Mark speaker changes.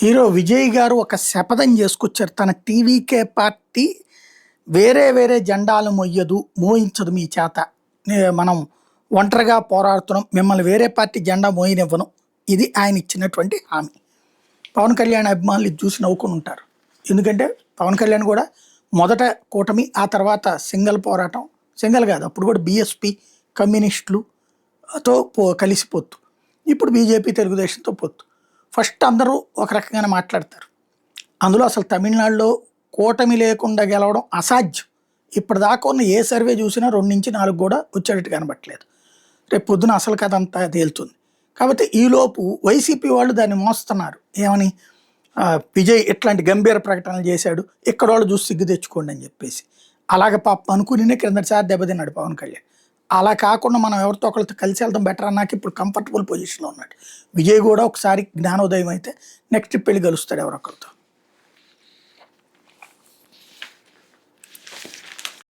Speaker 1: Hero Vijay గారు ఒక శపథం చేసుకొచ్చారు. తన టీవీకే పార్టీ వేరే వేరే జెండాలు మొయ్యదు, మోయించదు మీ చేత. మనం ఒంటరిగా పోరాడుతున్నాం. మిమ్మల్ని వేరే పార్టీ జెండా మోయనివ్వను. ఇది ఆయన ఇచ్చినటువంటి హామీ. పవన్ కళ్యాణ్ అభిమానులు ఇది చూసి నవ్వుకొని ఉంటారు. ఎందుకంటే పవన్ కళ్యాణ్ కూడా మొదట కూటమి, ఆ తర్వాత సింగిల్ పోరాటం. సింగిల్ కాదు, అప్పుడు కూడా బీఎస్పీ కమ్యూనిస్టులతో కలిసి పొత్తు. ఇప్పుడు బీజేపీ తెలుగుదేశంతో పొత్తు. ఫస్ట్ అందరూ ఒక రకంగానే మాట్లాడతారు. అందులో అసలు తమిళనాడులో కూటమి లేకుండా గెలవడం అసాధ్యం. ఇప్పటిదాకా ఉన్న ఏ సర్వే చూసినా 2-4 కూడా వచ్చేటట్టు కనబట్టలేదు. రేపు పొద్దున అసలు కథ అంతా తేలుతుంది. కాబట్టి ఈలోపు వైసీపీ వాళ్ళు దాన్ని మోస్తున్నారు. ఏమని, విజయ్ ఇట్లాంటి గంభీర ప్రకటనలు చేశాడు, ఇక్కడ వాళ్ళు చూసి సిగ్గు తెచ్చుకోండి అని చెప్పేసి. అలాగ పాపం అనుకునే క్రిందటిసారి దెబ్బతిన్నాడు పవన్ కళ్యాణ్. అలా కాకుండా మనం ఎవరితో ఒకరితో కలిసి వెళ్తాం బెటర్ అన్నాక ఇప్పుడు కంఫర్టబుల్ పొజిషన్లో ఉన్నాడు. విజయ్ కూడా ఒకసారి జ్ఞానోదయం అయితే నెక్స్ట్ ట్రిప్ వెళ్ళి కలుస్తాడు ఎవరొకరితో.